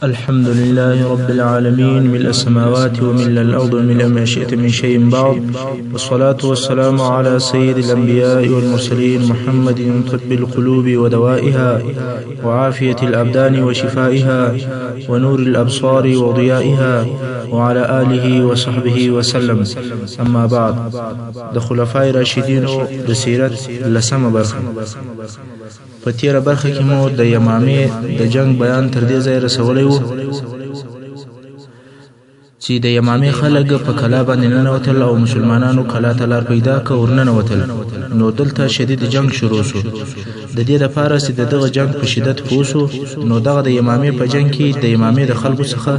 الحمد لله رب العالمين ملء السماوات وملء الأرض وملء ما شئت من شيء بعد، والصلاة والسلام على سيد الأنبياء والمرسلين محمد طب القلوب ودوائها وعافية الأبدان وشفائها ونور الأبصار وضيائها وعلى آله وصحبه وسلم. أما بعد، د خلفای راشدینو د سیرت لسمه برخه. په تیره برخه کې مو د یمامې د جنگ بیان تر دې ځای رسولی و چې د یمامې خلک په کلا باندې ننوتل او مسلمانانو کلا ته لار پیدا که ورننوتل، نو دلته شدید جنگ شروع شو. د دې دپاره چې د دغه جنگ په شدت پوه سو، نو دغه د یمامې په جنگ کې د یمامې د خلکو څخه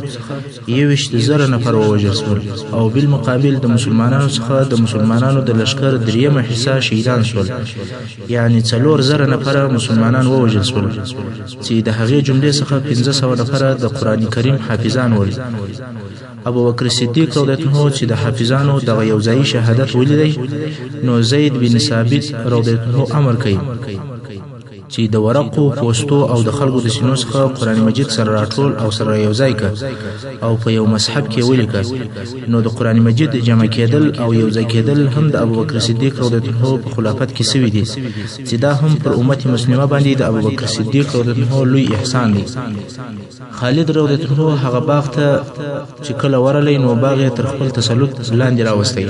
21,000 نفر ووژل شول، او بالمقابل د مسلمانانو څخه د مسلمانانو د لشکر 3 حصه شهیدان شول، یعنی 4,000 نفر مسلمانان ووژل شول، چې د هغې جملې څخه 500 نفر د قرآن کریم حافظان ول. ابو بکر صدیق رضی الله عنه چې د حافظانو دغه یوځایي شهادت ولیدی، نو زید بن ثابت رضی الله عنه امر کوي چې د ورقو، پوستو او د خلکو د سینو څخه قرآن مجید سره راټول او سره یوځای که او په یو مصحف کې ولیکه. نو د قرآن مجید جمع کېدل او یوځای کېدل هم د ابوبکر صدیق رضی الله عنه په خلافت کې سوي دي، چې دا هم پر امت مسلمه باندې د ابوبکر صدیق رضی الله عنه لوی احسان دی. خالد رضی الله عنه هغه باغ ته چې کله ورلی، نو باغ یې تر خپل تسلط لاندې راوستی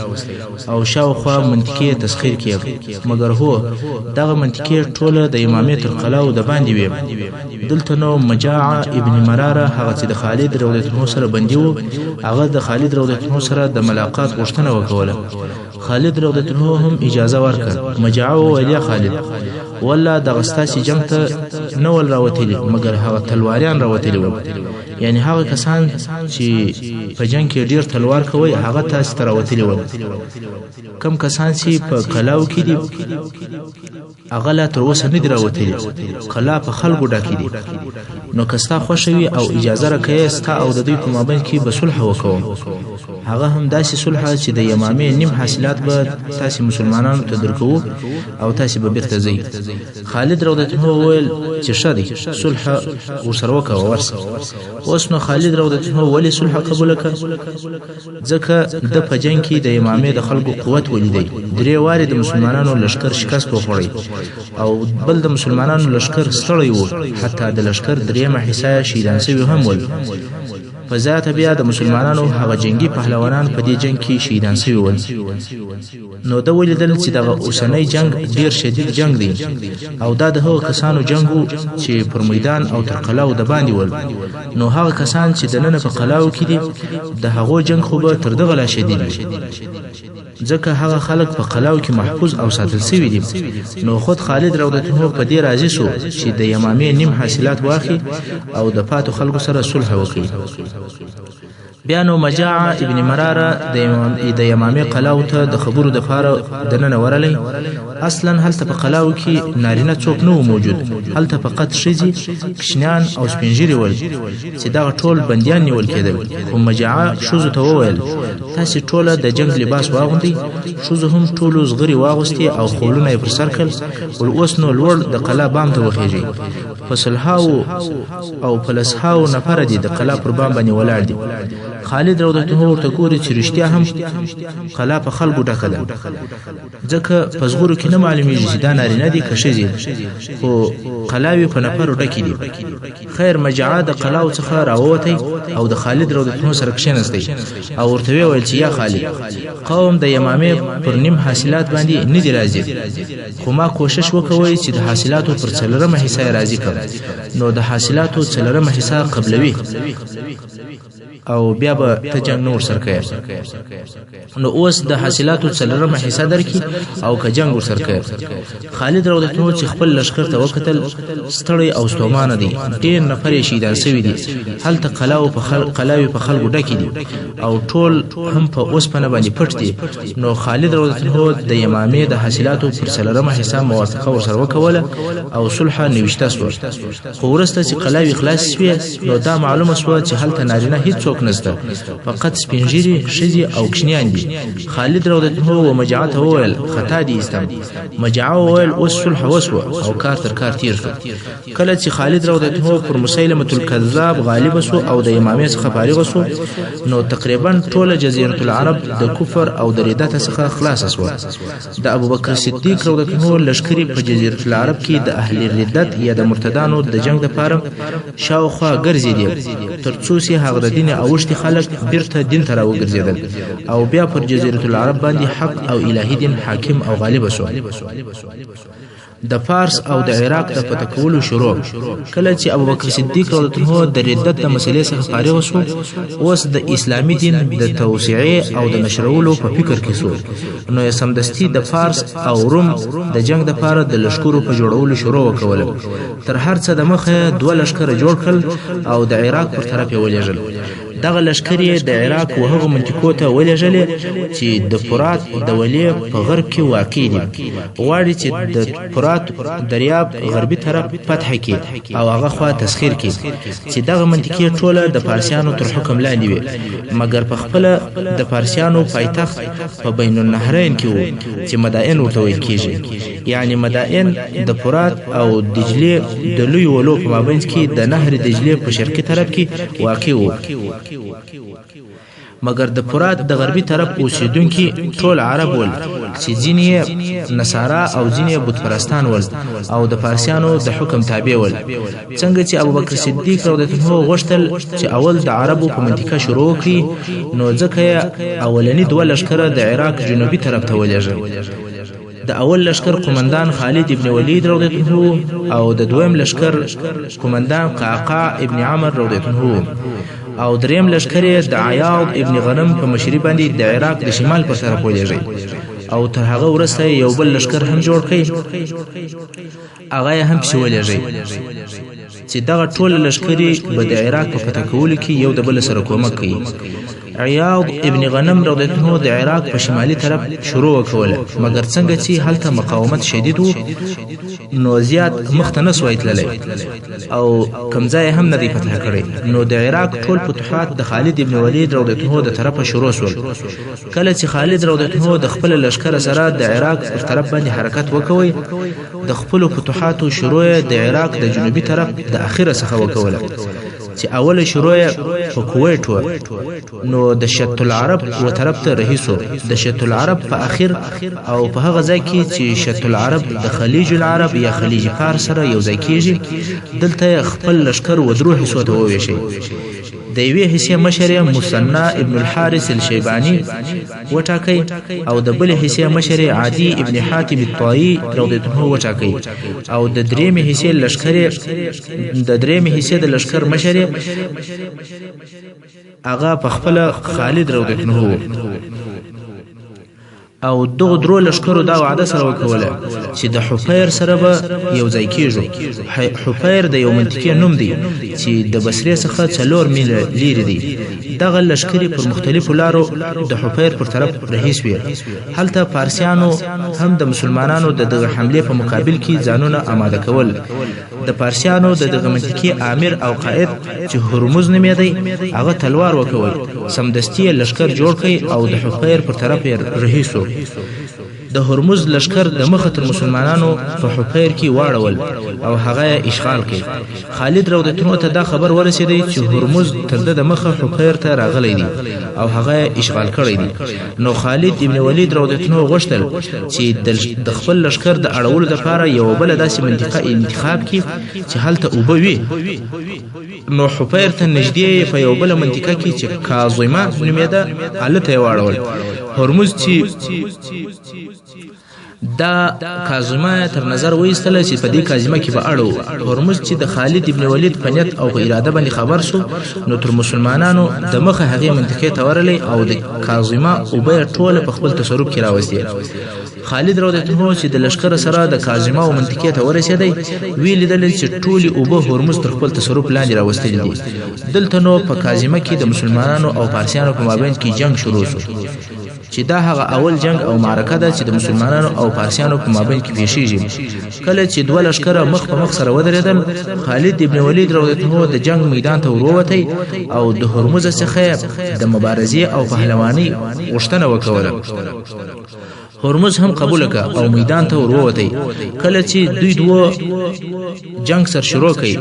او شاوخوا منطقې تسخیر کړ، مګر هو دغه منطقې ټوله د امامې تر قلاو د باندې وي. دلته نو مجاع ابن مراره هغه چې د خالد رضی الله عنه سره بندي و، هغه د خالد رضی الله عنه سره د ملاقات غوښتنه وکوله. خالد رضی الله عنه هم اجازه ورکړه. مجاع وویل: یا خالد، والله دغه ستاسې جنګ ته نه ول راوتلي، مګر هغه تلواریان راوتلي ول، یعنی هغه کسان چې په جنګ کې ډیر تلوار کوي هغه تاسې ته راوتلي ول. کم کسان چې په کلاو کې دي هغه لا تر اوسه نه دي راوتلي، کلا په خلکو ډکې دي. نو که ستا خوښه وي او اجازه راکوې، ستا او د دوی په مابین کې به صلح وکوم. هغه هم داسې صلح چې د یمامې نیم حاصلات به تاسې مسلمانانو ته درکوو او تاسې به بیرته ځئ. خالد رضی الله عنه وویل چې ښه دی، صلح ورسره وکوه ورسه. اوس نو خالد رضی الله عنه ولې صلح قبوله کړه؟ ځکه د په جنګ کې د یمامې د خلکو قوت ولیدی. 3 وارې د مسلمانانو لشکر شکست وخوړی او بل د مسلمانانو لشکر ستړی و، حتی د لشکر 3 حصه شهیدان سوي هم ول. په ذات بیا د مسلمانانو هغه جنگي پهلوانان په دې جنگ کې شهیدان سوي ول. نو دا ولیدل چې دغه اوسنی جنگ ډیر شدید جنگ دی، او دا د هغو کسانو جنگ و چې پر میدان او تر قلاو د باندې ول. نو هغه کسان چې دننه په قلاو کې دي، د هغو جنگ خو به تر دغه لا شدید وي، ځکه هغه خلک په قلاو کې محفوظ او ساتل سوي دي. نو خود خالد رضی الله عنه په دې راضي شو چې د یمامې نیم حاصلات واخلي او د پاتو خلکو سره صلح وکړي. بیا نو مجاع ابن مراره د یمامې قلاو ته د خبرو دپاره دننه ورلی. اصلا هلته په قلاو کې نارینه څوک نه و موجود، هلته فقط ښځې، کشنیان او سپین ول، چې دغه ټول بندیان نیول کېدل. خو مجاع ښځو ته وویل: تاسې ټوله د جنگ لباس واغوندئ. ښځو هم ټولو زغرې واغوستې او خولونه یې پر سر کړل. اوس نو لوړ د قلا بام ته وخیژئ. په سلهاو او په لسهاو نفره دي د قلا پر بام باندې ولاړ دي. خالد رضی الله عنه ورته ګوري چې رښتیا هم قلا په خلکو ډکه ده، ځکه په زغرو کې نه معلومیږي چې دا نارینه دي که ښځې، خو قلاوې په نفرو ډکې دي. خیر مجاع د قلاو څخه راووتی او د خالد رضی الله عنه سره کښېنستی او ورته وویل چې یا خالد، قوم د یمامې پر نیم حاصلات باندې نه دي راضي، خو ما کوشش وکوئ چې د حاصلاتو پر 4 حصه یې راضي کړم. نو د حاصلاتو 4 حصه قبلوي او بیا به ته جنگ نور سر کوي. نو اوس د حاصلاتو 4 حصہ درکې او که جنگ ور سر کوي. خالد رضی الله عنه چې خپل لشکر ته وکتل، ستړی او ستومانه دي، ډیر نفر شهیدان سوي دي. هلته قلاوې په خلکو ډکې دي او ټول هم په اوسپنه باندې پټ دي. نو خالد رضی الله عنه د یمامې د حاصلاتو پر 4 حصہ موافقه ورسره وکوله او صلح نوشته شوه. خو وروسته چې قلاوې خلاص شوې، نو دا معلومه شوه چې هلته نارینه هیڅ څوک نشته، نشته فقط سپینږیري ښځې او کوچنیان دي خالد رضی الله عنه و مجاعه ته وویل خطا دي ایستم مجاعه وویل اوس صلح وسوه او کار تر کار تیر شو کله چې خالد رضی الله عنه پر مسیلمه الکذاب غالب شو او د امامي څخه فارغ شو نو تقریبا ټوله جزیره العرب د کفر او د ردت څخه خلاص شو د ابوبکر صدیق رضی الله عنه لشکري په جزیره العرب کې د اهل ردت یا د مرتدانو د جنگ لپاره شاوخوا ګرځېدل ترڅو چې هغه د دین اوښتي خلک بیرته دین ته راوګرځېدل او بیا پر جزیره العرب باندې حق او الهي دین حاکم او غالب شو د فارس او د عراق د فتح کولو شروع کله چې ابوبکر صدیق رضی الله عنه د ردت د مسلې څخه فارغ شو اوس د اسلامي دین د توسعې او د نشرولو په فکر کې شو نو یې سمدستي د فارس او روم د جنگ لپاره د لشکرو په جوړولو شروع وکول تر هر څه د مخه دوه لشکره جوړ کړل او د عراق پر طرف یې ولېږل دغه لشکر د عراق و هغه منطقو ته ولېږلې چې د فرات د ولې په غرب کې واقع دي غواړي چې د فرات دریاب غربي طرف فتح کړي او هغه خوا تسخیر کړي چې دغه منطقې ټوله د فارسیانو تر حکم لاندې وي مګر په خپل د فارسیانو پایتخت په بین النهرین کې وو چې مدائن ورته ویل کېږي یعنی مدائن د فرات او دجله د لوی ولو په مابین کې د نهر دجله په شرقي طرف کې واقع وو مگر د فرات د غربي طرف اوسیدونکي ټول عرب ول چې ځینې نصارا او ځینې بت پرستان ول او د فارسیانو د حکم تابع ول څنګه چې ابوبکر صدیق رضی الله عنه غوښتل چې اول د عربو په منطقه شروع کړي نو ځکه اولنی دوه لشکره د عراق جنوبي طرف ته ولېږل د اول لشکر قومندان خالد ابن ولید رضی الله عنه او د دویم لشکر قومندان قعقاع ابن عمر رضی الله عنه او دریم لشکر د عیاض ابن غنم په مشري باندې د عراق د شمال پر طرف ولېږي او تر هغه وروسته یو بل لشکر هم جوړ کړي هغه هم پسې ولېږي چې دغه ټول لشکري به د عراق په فتح کولو کې یو د بل سره کومک کوي عیاض ابن غنم رضی الله عنه د عراق په شمالي طرف شروع وکوله مګر څنګه چې هلته مقاومت شدید وو نو زیات مخته نه سوی تللی او کمزای هم نه دی فتح کړی نو د عراق ټول فتوحات د خالد ابن ولید رضی الله عنه د طرفه شروع شول کله چې خالد رضی الله عنه د خپل لشکره سره د عراق پر طرف باندې حرکت وکوي د خپل فتوحاتو شروع د عراق د جنوبي طرف د اخره څخه وکوله چې اول شروع په کویت و نو د شط العرب و طرف ته رهیسو د شط العرب په اخر او په هغه ځای کې چې شط العرب د خلیج العرب یا خلیج فارس سره یو ځای کېږي دلته خپل لشکر و درو حصو ته وویشي د یوې حصې مشر مثنى ابن الحارث الشیبانی وټاکي او د بل حصې مشر عادی ابن حاتم الطائي رضی الله عنه وټاکي او د درېمې حصې لشکر د لشکر مشر هغه په خپل خالد رضی الله عنه او دغه درو لشکرو دا وعده سره وکوله چې د حفیر سره به یو ځای کېږو حفیر د یو منطقې نوم دی چې د بصرې څخه 4 میله لرې دی دغه لشکري پر مختلفو لارو د حفیر پر طرف رهیس وي هلته فارسیانو هم د مسلمانانو د دغه حمله په مقابل کې ځانونه آماده کول د فارسیانو د دغه منطقې امیر او قائد چې هرمز نومېدی هغه تلوار وکوي سمدستي لشکر جوړ کړي او د حفیر پر طرف رهیسو د هرمز لشکر د مخه تر مسلمانانو په حفیر کې واړول او هغه اشغال کړي خالد رضی الله عنه ته دا خبر ورسېدی چې هرمز تر د مخه حفیر ته راغلی دی او هغه اشغال کړی دی نو خالد ابن ولید رضی الله عنه غوښتل چې د خپل لشکر د اړولو لپاره یو بل داسې منطقه انتخاب کړي چې هلته اوبه وي نو حفیر ته نږدې په یو بل منطقه کې چې کاظمه نومېده هلته یې واړول هرمز چې دا کاظمه تر نظر وایستله چې په دې کاظمه کې به اړو هرمز چې د خالد ابن ولید په نیت او په اراده باندې خبر شو نو تر مسلمانانو د مخه هغه منطقه ته ورلې او د کاظمه او به ټوله په خپل تصرف کې راوستي خالد رضی الله عنه چې د لشکره سره د کاظمه او منطقه ته ورسېدی ویل دل چې ټولي او به هرمز تر خپل تصرف لاندې راوستل دي دلته نو په کاظمه کې د مسلمانانو او فارسیانو په مابین کې جنگ شروع شو چې دا هغه اول جنگ او معرکه ده چې د مسلمانانو او پارسیانو په مابین کې پیښیږي. کله چې دوه لشکره مخ په مخ سره ودرېدل، خالد ابن ولید رضی الله عنه د جنگ میدان ته وروتی او د هرمز څخه د مبارزې او پهلوانۍ غوښتنه وکوله. هرمز هم قبول کړ او میدان ته وروتی. کله چې دوی دوه جنگ سر شروع کړي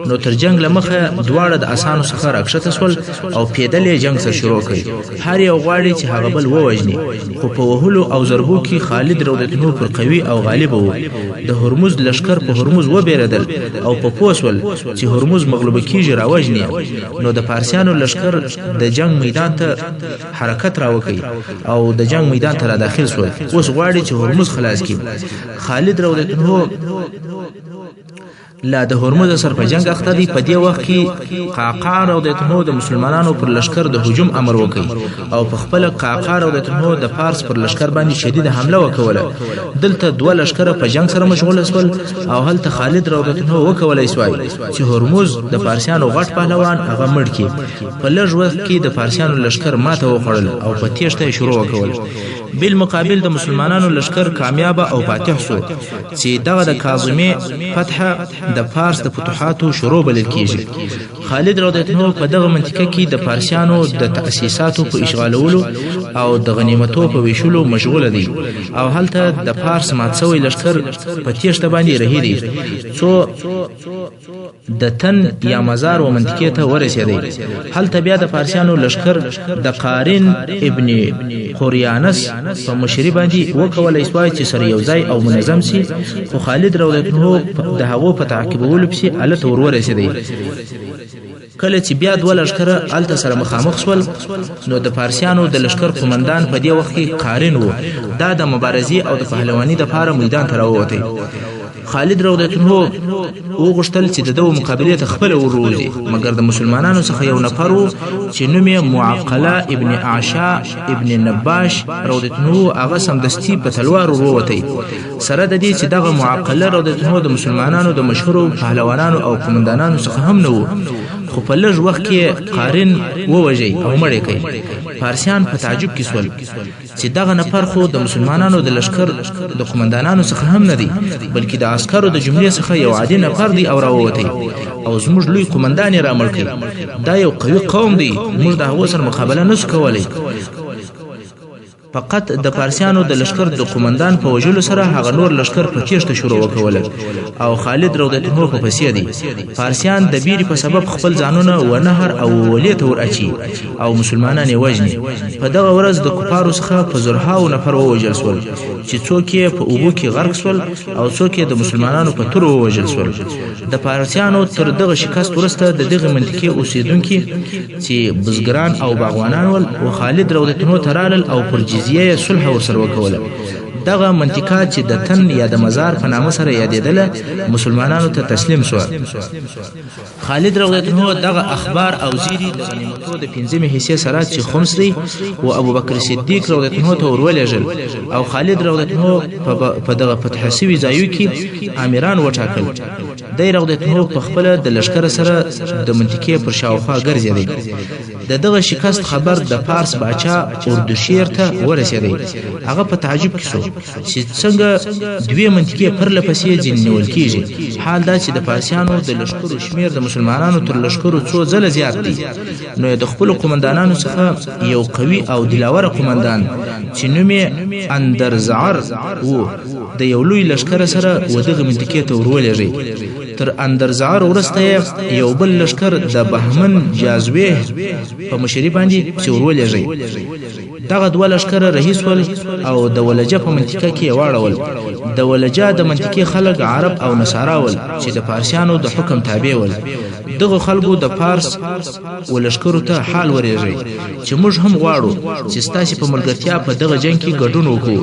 نو تر جنگ لمخه دواړه د اسانو څخه راکښته سول او پیدل جنگ سر شروع کړي. هر یو غواړي چې هغه بل ووجني، خو په وهلو او ضربو کې خالد رضی الله عنه پر قوي او غالب وو. د هرمز لشکر په هرمز وبېردل او په پوسول چې هرمز مغلوب کیږي راوجني. نو د پارسیانو لشکر د جنگ میدان ته حرکت راوکړي او د جنگ میدان ته را داخل سول. اوس غواړي چې هرمز خلاص کړي. خالد رضی الله عنه لا د هرمز سر په جنگ اخته دی. په دې وخت کې قعقاع رضی الله عنه د مسلمانانو پر لشکر د هجوم امر وکړي او په خپل قعقاع رضی الله عنه د فارس پر لشکر باندې شدید حمله وکوله. دلته دوه لشکره په جنگ سره مشغول شول او هلته خالد رضی الله عنه وکولای شوی چې هرمز د فارسیانو غټ پهلوان هغه مړ کړي. په لږ وخت کې د فارسیانو لشکر ماته وخوړل او په تیښته شروع وکول. بالمقابل د مسلمانانو لشکر کامیاب او فاتح شو چې دغه د کاظمه فتح د فارس د فتوحاتو شروع بلل کیږي. خالد رضی الله عنه په دغه منطقه کې د فارسیانو د تأسیساتو په اشغالولو او د غنیمتو په ویشلو مشغول دي او هلته د فارس ماتسوي لشکر په تیښته باندې رهي دي څو د تن یا مزار و منطقه ته ورسېدی. هلته بیا د فارسیانو لشکر د قارن ابن قریانس په مشري باندې وکولای شوی چې سره یو ځای او منظم شي، خو خالد رضی الله عنه د هغو په تعقیبولو پسې هلته ورسېدی. کله چې بیا دوه لشکره هلته سره مخامخ شول نو د فارسیانو د لشکر قومندان په دې وخت کې قارن و. دا د مبارزې او د پهلوانۍ دپاره میدان ته راووتی. خالد رضی الله عنه وغوښتل چې د دوه مقابلې ته خپله وروځي، مګر د مسلمانانو څخه یو نفر و چې نوم یې معقله ابن اعشا ابن نباش رضی الله عنه هغه سمدستي په تلوار وروتی. سره د دې چې دغه معقله رضی الله عنه د مسلمانانو د مشهورو پهلوانانو او قومندانانو څخه هم نه و، خو په لږ وخت کې قارن ووژی او مړ یې کړ. فارسیان په تعجب کې سول چې دغه نفر خو د مسلمانانو د لشکر د قومندانانو څخه هم نه دی، بلکې د عسکرو د جملې څخه یو عادي نفر دی او راووتی او زموږ لوی قومندان یې رامړ کړ. دا یو قوي قوم دی، موږ د هغو سره مقابله نشو کولی. فقط د فارسیانو د لشکر د قومندان په وژلو سره هغه نور لشکر په تیښته شروع وکوله او خالد رضی الله عنه په پسې دی. فارسیان د بیرې په سبب خپل ځانونه و نهر او ولې ته وراچي او مسلمانان یې وژني. په دغه ورځ د کفارو څخه په زرهاو نفر ووژل سول چې څوک یې په اوبو کې غرق سول او څوک یې د مسلمانانو په تورو ووژل سول. د فارسیانو تر دغه شکست وروسته د دغه منطقې اوسیدونکي چې بزګران او باغوانان ول و خالد رضی الله عنه ته رالل او پر جزیه صلح ورسره وکوله. دغه منطقه چې د تن یا د مزار په نامه سره یادېدله مسلمانانو ته تسلیم شو. خالد رضی الله عنه دغه اخبار او زیری د غنیمتو د 5مې حصې سره چې خمس دی او ابوبکر صدیق رضی الله عنه ته ورولېږل او خالد رضی الله عنه په دغه فتح شوي ځایو کې امیران وټاکل. دی رضی الله عنه په خپل د لشکره سره د منطقې پر شاوخوا ګرځېدی. د دغه شکست خبر د فارس باچا اردشیر ته ورسېدی. هغه په تعجب کې شو چې څنګه دوی منطقې پرله پسې ځینې نیول کېږي. حال دا چې د فارسیانو د لشکرو شمېر د مسلمانانو تر لشکرو څو ځله زیات دی. نو د خپلو قومندانانو څخه یو قوي او دلاوره قومندان چې نوم یې اندرزعر و د یو لوی لشکر سره و دغه منطقې ته ورولېږي. تر اندرزعر وروسته یو بل لشکر د بهمن جازویه په مشري باندې چې ورولېږي. دغه دوه لشکر رهي سول او د ولجه په منطقه کې واړول. د ولجه د منطقې خلک عرب او نصارا ول چې د فارسیانو د حکم تابع ول. دغه خلکو د فارس ولشکرو ته حال ورېږي چې موږ هم غواړو چې ستاسو په ملګرتیا په دغه جنگ کې ګډون وکړو.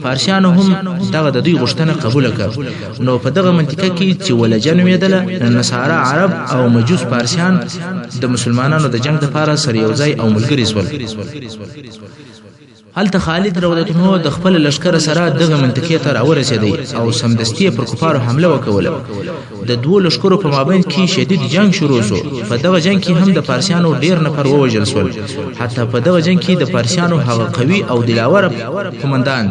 فارسیانو هم دغه د دوی غوښتنه قبول کړه. نو په دغه منطقه کې چې ولجه نومېدله نصارا عرب او مجوس فارسیان د مسلمانانو د جنگ لپاره سره یو ځای او ملګري شول. هلته خالد رضی الله عنه د خپل لشکر سره دغه منطقې ته راورسېدی او سمدستي پر کفارو حمله وکوله. د دوه لشکرو په مابین کې شدید جنگ شروع شو. په دغه جنگ کې هم د پارسیانو ډیر نفر ووژل شول. حتی په دغه جنگ کې د پارسیانو هغه قوي او دلاور قومندان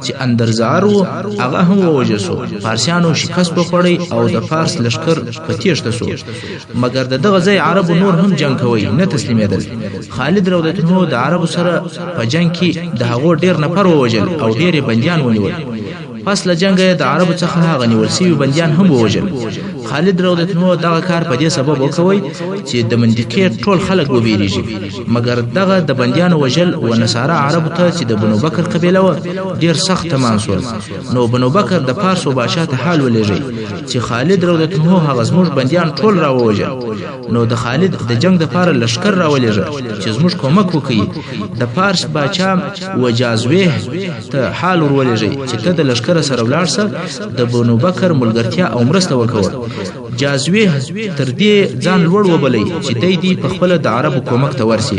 چې اندرزار و هغه هم ووژل شو. پارسیانو شکست وخوړی او د فارس لشکر په تیښته شو. مګر د دغه ځای عربو نور هم جنگ کوي نه تسلیمېدل. خالد رضی الله عنه د عربو سره په جنگ کې د هغو ډیر نفر ووژل او ډیر بندیان ونیول. پس له جنګ د عربو څخه هغه نیول سوي بندیان هم ووژل. خالد رضی الله عنه دغه کار په دې سبب وکوي چې د منطقې ټول خلک وبېرېږي. مګر دغه د بندیانو وژل و نصارا عربو ته چې د بنو بکر قبیله وه ډېر سخت تمام شول. نو بنو بکر د پارسو بادشاه ته حال ولېږئ چې خالد رضی الله عنه هغه زموږ بندیان ټول راووژل. نو د خالد د جنګ دپاره لښکر راولېږه چې زموږ کومک وکړي. د پارس باچا وجازویه ته حال ورولېږئ چې ته د لښکر سره ولاړ شه د بنو بکر ملګرتیا او مرسته وکوه. جازویه تر دې ځان لوړ وبلی چې دی په خپله د عربو کومک ته ورسي.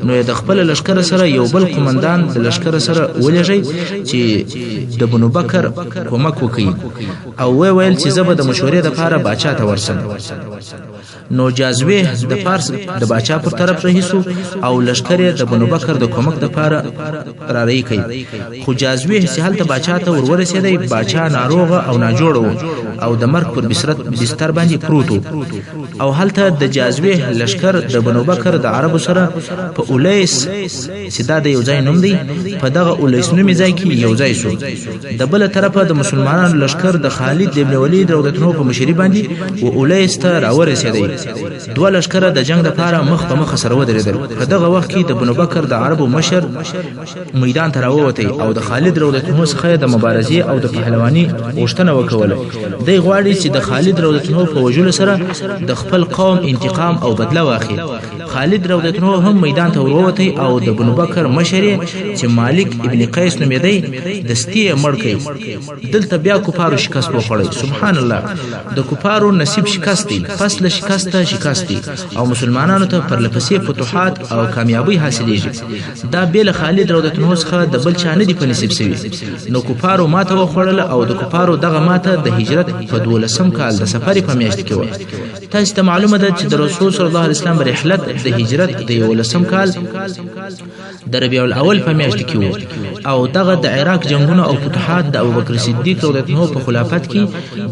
نو یې د خپله لښکر سره یو بل قومندان د لښکر سره ولېږئ چې د بنو بکر کومک وکړي او ویل چې زه به د مشورې دپاره باچا ته ورسم. نو جازویه د پارس د باچا پر طرف رهیسو او لشکر د بنو بکر د کومک دپاره را رهي کوي. خو جازویه چې هلته باچا ته ورورسېدی باچا ناروغه او ناجوړه و او د مرګ پر بستر باندې پروت و. او هلته د جازویه لشکر د بنو بکر د عربو سره په اولیس چې دا د یو ځای نوم دی په دغه اولیس نومي ځای کې یو ځای شو. د بله طرفه د مسلمانانو لشکر د خالد ابن ولید رضی الله عنه په مشري باندې و اولیس ته راورسېدی. دوه لشکره د جنگ دپاره مخ په مخ سره ودرېدل. په دغه وخت کې د بنو بکر د عربو مشر میدان ته راووتی او د خالد رضی الله عنه څخه د مبارزې او د پهلواني غوښتنه وکوله. دی غواړي چې د خالد رضی الله عنه په وژلو سره د خپل قوم انتقام او بدله واخلي. خالد رضی الله عنه هم میدان ته وروتی او د بنو بکر مشر چې مالک ابن قیس نومېدی دستي یې مړ کړ. دلته بیا کفارو شکست وخوړی. سبحان الله، د کفارو نصیب شکست دی. پس له شکست دی او مسلمانانو ته پرلپسې فتوحات او کامیابی حاصلېږي. دا بې له خالد رضی الله عنه څخه د بل چا نه دي په نصیب سوي. نو کفارو ماته وخوړله او د کفارو دغه ماته د هجرت په 12 کال د سفر په میاشت کې وه. تاسو ته معلومه ده چې د رسول صلی الله علیه وسلم رحلت د هجرت د 11 کال د ربیع الاول په میاشت کې وو او دغه د عراق جنگونه او فتوحات د ابوبکر صدیق رضی الله عنه په خلافت کې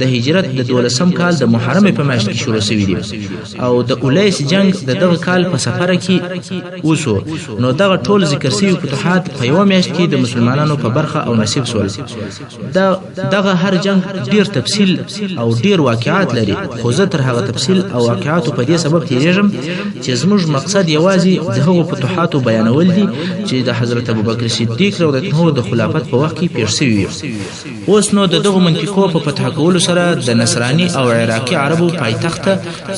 د هجرت د 12 کال د محرم په میاشت کې شروع شوی دی او د اولیس جنگ د دغه کال په سفر کې وشو. نو دغه ټول ذکر شوي فتوحات په یوه میاشت کې د مسلمانانو په برخه او نصیب شول. دغه هر جنگ ډیر تفصیل او ډیر واقعات لري، خو زه تر هغه تفصیل او واقعاتو په دې سبب تیریږم چې زموږ مقصد یوازې د هغو فتوحاتو بیانول دي چې د حضرت ابوبکر صدیق رضی الله عنه د خلافت په وخت کې پیښ شوي وي. اوس نو د دغو منطقو په فتح کولو سره د نصراني او عراقي عربو پایتخت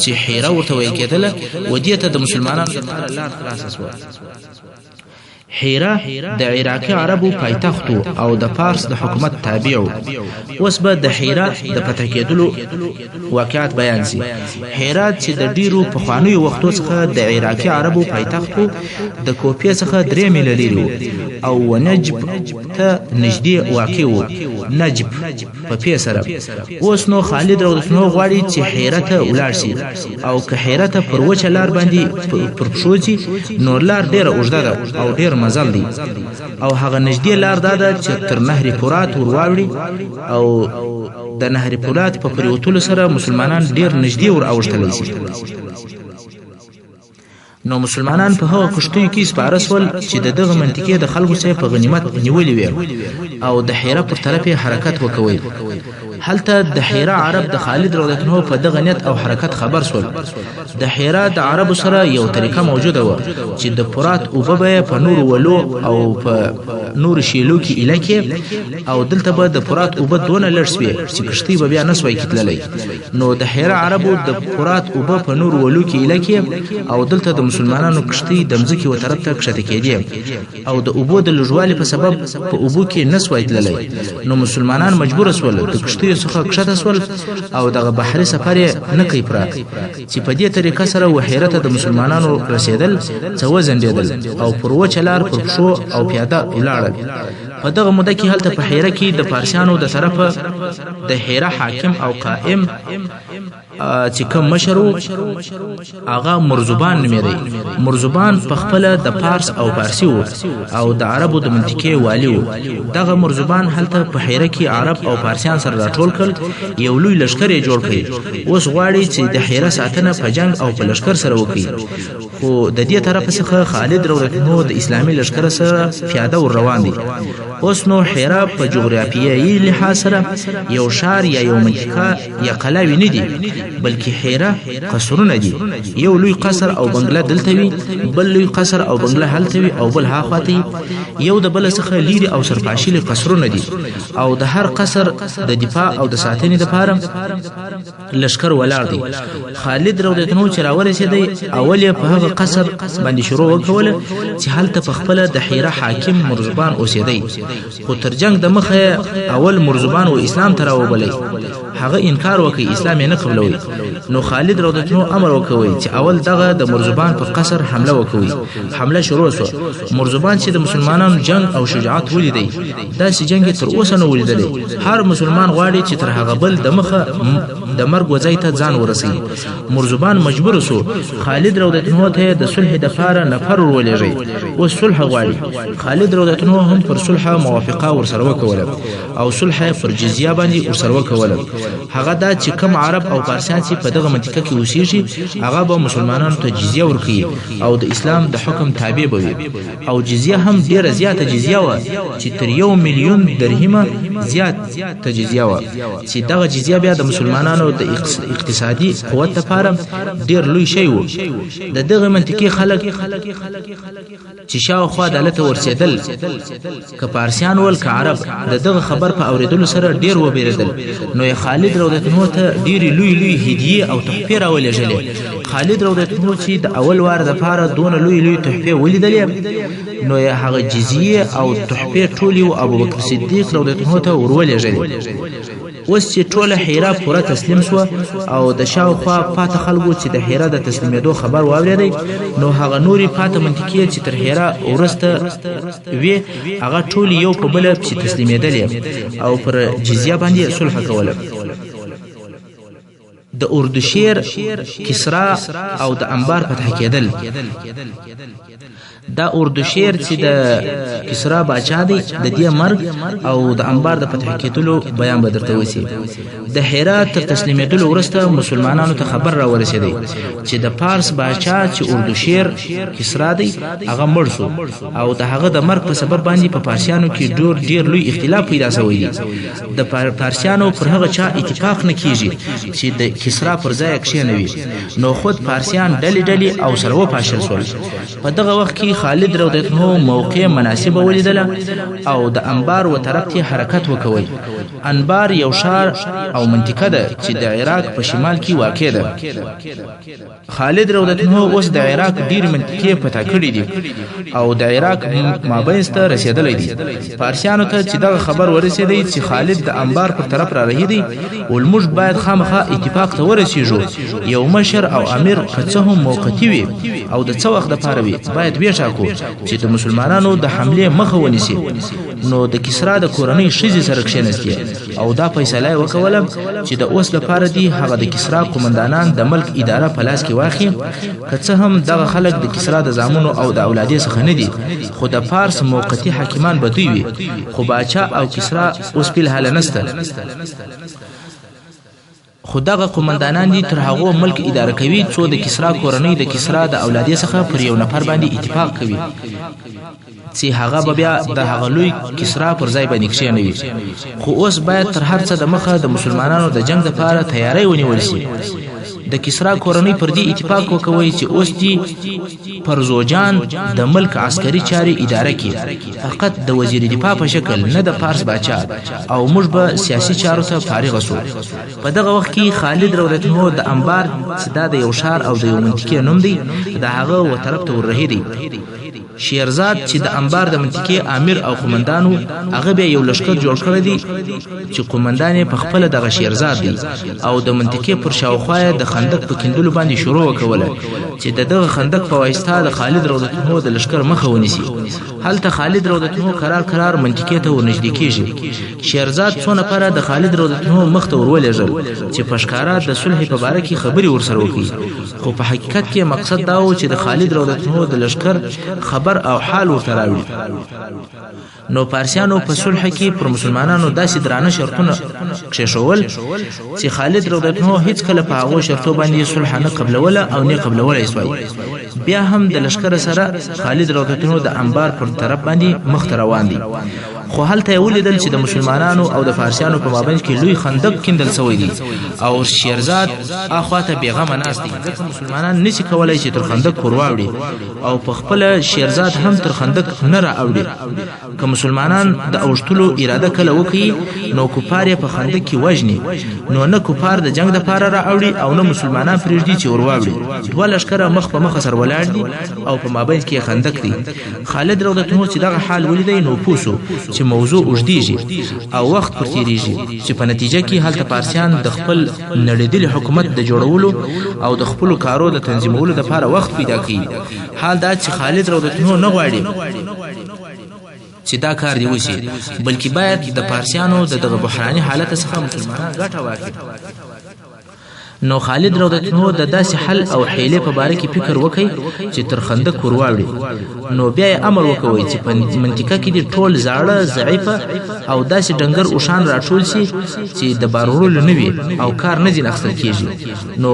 چې حیره ورته ویل کېدله و دې ته د مسلمانانو لپاره لار خلاصه شوه. حیره د عراقي عربو پایتخت او د فارس د حکومت تابع و. اوس به د حیره د فتح کېدلو واقعات بیان سي. حیره چې د ډیرو پخوانیو وختو څخه د عراقي عربو پایتخت د کوفې څخه 3 میله لرې و او نجب ته نږدې واقع و. نجب په پی سره. اوس نو خالد رضی الله عنه غواړي چې حیره ته ولاړ شي او که حیره ته پر وچه لار باندې پر پښو ځي نو لار ډیره اوږده ده او ډیر مزل دی او هغه نږدې لار دا ده چې تر نهر فرات ورواوړي او د نهر فرات په پریوتلو سره مسلمانان ډیر نږدې ور اوښتلی شي. نو مسلمانان په هغه کښتیو کې سپاره سول چې د دغه منطقې د خلکو څخه په غنیمت نیولې وي او د حیره پر طرف حرکت وکوي. هلته د حیره عرب د خالد رضی الله عنه په دغه نیت او حرکت خبر سول. د حیره د عربو سره یو طریقه موجوده و چې د فرات اوبه به په نور ولو او په نور شیلو کې الکه او دلته به د فرات اوبه دونه لړ سوي چې کښتۍ به بیا نسوي کتللی. نو د حیره عربو د فرات اوبه په نور ولو کې الکه او دلته د مسلمانانو کښتۍ د مځکې و طرف ته کښته کېدې او د اوبو د لږوالي په سبب په اوبو کې نسوي تللی. نو مسلمانان مجبور سول د کښتۍ څخه کښته سول او دغه بحري سفر یې نه کوي پوره چې په دې طریقه سره وحیره ته د مسلمانانو رسېدل څه وځنډېدل او پر وچه لار پر پښو او پیاده ولاړل. په دغه موده کې هلته په حیره کې د فارسیانو د طرفه د حیره حاکم او قائم چې کوم مشر هغه مرزبان نومېده. مرزبان په خپله د پارس او پارسي و او د عربو د منطقې والی و. دغه مرزبان هلته په حیره کې عرب او پارسیان سره راټول کړل، یو لوی لښکر یې جوړ کړی. اوس غواړي چې د حیره ساتنه په جنگ او په لښکر سره وکړي، خو د دې طرف څخه خالد رضی الله عنه د اسلامي لښکر سره پیاده ور روان دي. اوس نو حیره په جغرافیایي لحاظ سره یو شار یا یو منطقه یا قلاوی نه دي، بلکې حیره قصرونه دي. یو لوی قصر او بنگله دلته وي، بل لوی قصر او بنگله هلته وي او بل هاخواته. یو د بل څخه لیري او سرپاشلي قصرونه دي او د هر قصر د دفاع او د ساتنې لپاره لشکر ولاړ دی. خالد رضی الله عنه چې راورسېدی، اول یې په هغه قصر باندې شروع وکوله چې هلته په خپله د حیره حاکم مرزبان اوسېدی، خو تر جنگ د مخه اول مرزبان و اسلام ته راوبلی. هغه انکار وکړي، اسلام یې نه قبلوي. نو خالد رضی الله عنه امر وکوي چې اول دغه د مرزبان پر قصر حمله وکوي. حمله شروع شو. مرزبان چې د مسلمانانو جنگ او شجاعت ولیدي، داسې جنگ تر اوسه نه ولیدلی. هر مسلمان غواړي چې تر هغه بل د مخه د مرګ وځای ته ځان ورسوي. مرزبان مجبور شو خالد رضی الله عنه ته د صلح دپاره نفر ورولېږي. اوس صلح غواړي. خالد رضی الله عنه هم پر صلح موافقه ورسره وکوله او صلح پر جزیه باندې ورسره وکوله. هغه دا چې کوم عرب او پارسیان چې په دغه منطقه کې اوسېږي هغه به مسلمانانو ته جزیه ورکوي او د اسلام د حکم تابع به وي. او جزیه هم ډېره زیاته جزیه وه چې تر 1,000,000 درهمه زیاته جزیه وه، چې دغه جزیه بیا د مسلمانانو د اقتصادي قوت لپاره ډېر لوی شی و. د دغه منطقې خلک چې شاوخوا دلته ورسېدل، که پارسیان ول که عرب، د دغه خبر په اورېدلو سره ډېر وبېرېدل. نو یې خالد رضی الله عنه ته ډېرې لوی هدیې او تحفې راولېږلې. خالد رضی الله عنه چې د اول وار دپاره دونه لوی تحفې ولیدلې، نو یې هغه جزیې او تحفې ټولې ابوبکر صدیق رضی الله عنه ته ورولېږلې. اوس چې ټوله حیره پوره تسلیم شوه او د شاوخوا پاته خلکو چې د حیره د تسلیمېدو خبر واورېدی، نو هغه نورې پاته منطقې چې تر حیره وروسته وې هغه ټولې یو په بله پسې تسلیمېدلې او پر جزیه باندې صلح کوله. د اردشیر، کسرا او د انبار فتح کېدل. دا اردشیر چې د کسرا باچا دی، د دې مرګ او د انبار د فتح کېدلو بیان به درته وسی. د حرا تر تسلیمېدلو وروسته مسلمانانو ته خبر را ورسېدی چې د پارس باچا چې اردشیر کسرا دی هغه مړ شو او د هغه د مرګ په سبب باندې په پارسیانو کې ډېر لوی اختلاف پیدا شوی دی. د پارسیانو پر هغه چا اتفاق نه کیږي چې د کسرا پر ځای کښېنوي، نو خود پارسیان ډلې او سره وپاشل شول. په دغه وخت کې خالد رضی الله عنه موقع مناسبه ولیدله او د انبار و طرف ته حرکت وکوي. انبار یو شار او منطقه ده چې د عراق په شمال کې واقع ده. خالد رضی الله عنه اوس د عراق ډېر منطقې فتح کړې دي او د عراق مابینځ ته رسېدلی دي. پارسیانو ته چې دغه خبر ورسېدی چې خالد د انبار پر طرف را رهیدي، ولموږ باید خامخا اتفاق ته ورسېږو. یو مشر او امیر که څه هم موقتي وي او د څه وخت دپاره وي باید وټاکو چې د مسلمانانو د حملې مخه ونیسي. نو د کسرا د کورنۍ ښځې سره کښېنستې او دا فیصله یې وکوله چې د اوس لپاره دي هغه د کسرا قومندانان د ملک اداره په لاس کې واخلي. که څه هم دغه خلک د کسرا د زامنو او د اولادې څخه نه دي، خو د پارس موقتي حاکمان به دوی وي، خو باچا او کسرا اوس فلحال نسته. خو دغه قومندانان دي تر هغو ملک اداره کوي څو د کسرا کورنۍ د کسرا د اولادې څخه پر یو نفر باندې اتفاق کوي چې هغه به بیا د هغه لوی کسرا پر ځای باندې کښېنوي. خو اوس باید تر هر څه د مخه د مسلمانانو د جنگ لپاره تیاری ونیول شي. د کسرا کورنۍ پر دې اتفاق وکوي چې اوس دي پرزوجان د ملک عسکري چاري اداره کوي، فقط د وزیر دفاع په شکل، نه د پارس باچا، او موږ به سیاسي چارو ته فارغ شو. په دغه وخت کې خالد رضی الله عنه د انبار چې دا د یو شار او د یو منطقې نوم دی د هغه و طرف ته وررهیدي شیرزاد چې د انبار د منطقې امیر او قومندانو هغه به یو لشکر جوړ کړی دی چې قومندان یې په خپل دغه شیرزاد دی او د منطقې پر شاوخوا د خندق په کیندلو باندې شروع وکوله چې دغه خندق په واسطه د خالد رضی الله عنه د لشکر مخه ونیسي. هلته خالد رضی الله عنه قرار منطقې ته ورنږدې کیږي. شیرزاد څو نفره د خالد رضی الله عنه مخ ته ورولېږل چې په ښکاره د صلح په باره کې خبرې ورسره وکړي، خو په حقیقت کې مقصد دا و چې د خالد رضی الله عنه د لشکر خبر او حال ورته راوړي. نو پارسیانو په صلح کې پر مسلمانانو داسې درانه شرطونه کښېښول چې خالد رضی الله عنه هیڅ کله په هغو شرطو باندې صلح نه قبلوله او نه قبلولی سوی. بیا هم د لشکر سره خالد رضی الله عنه د انبار پر طرف باندې مخ ته روان دي، خو هلته یې ولیدل چې د مسلمانانو او د فارسیانو په مابین کې لوی خندق کیندل سوی دی او شیرزاد اخواته بیغمه ناست دی، ځکه مسلمانان نشي کولای چې تر خندق پور واوړي او په خپل شیرزاد هم تر خندق نه را اوړي. که مسلمانان د اوښتلو اراده کله وکړي نو کفار یې په خندق کې وژني، نو نه کفار د جنگ دپاره را اوړي او نه مسلمانان پرېږدي چې ور واوړي. دوه لښکره مخ په مخه سره ولاړ دي او په مابین کې خندق دی. خالد رضی الله عنه چې دغه حال ولیدی نو پوه شو چې موضوع اوږدیږي او وخت پر تیریږي، چې په نتیجه کې هلته پارسیان د خپل نړېدلي حکومت د جوړولو او د خپلو کارو د تنظیمولو دپاره وخت پیدا کوي. حال دا چې خالد رضی الله عنه نه غواړي چې دا کار دی وشي، بلکې باید د پارسیانو د دغه بحراني حالت څخه مسلمانان ګټه واخلي. نو خالد رضی الله عنه د داسې حل او حیلې په باره کې فکر وکړي چې تر خندق ور واوړي. نو بیا یې امر وکوي چې په منطقه کې دې ټول زاړه ضعیفه او داسې ډنګر اوښان راټول شي چې د بار وړلو نه وي او کار نه ځینې اخیستل کېږي. نو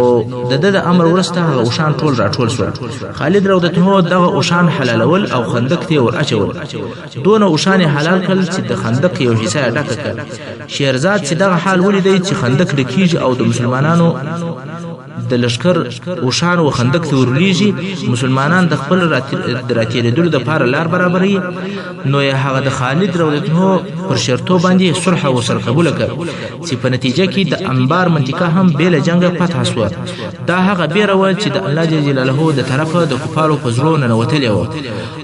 د ده د امر وروسته هغه اوښان ټول راټول شول. خالد رضی الله عنه دغه اوښان حلالول او خندق ته یې ور اچول. دونه اوښان یې حلال کړل چې د خندق یو حصه یې ډکه کړه. شیرزاد چې دغه حال ولیدی چې خندق ډکېږي او د مسلمانانو د لشکر اوښان و خندق ته ورلیږي، مسلمانان د خپل راتېرېدلو دپاره لار برابروي، نو یې هغه د خالد رضی الله عنه پر شرطو باندې صلح ورسره قبوله کړ چې په نتیجه کې د انبار منطقه هم بې له جنګه فتح سوه. دا هغه بیره وه چې د الله جل جلاله د طرفه د کفارو په زړو ننوتلې وه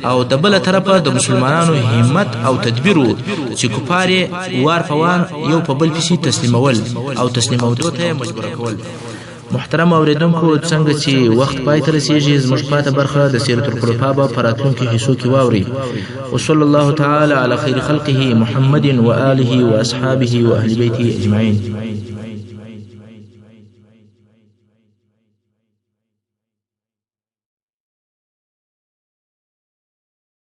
او د بله طرفه د مسلمانانو همت او تدبیر و چې کفار یې وار په وار یو په بل پسې تسلیمول او تسلیمېدو ته یې مجبوره کول. محترم اوریدونکو، څنګه چې وخت پای ته رسیږي زموږ پاته برخه د سیرت الخلفاء به په راتلونکي حصو کې واورئ. وصلی الله تعالی علی خیر خلقه محمد و آله و اصحابه و اهل بیته اجمعین.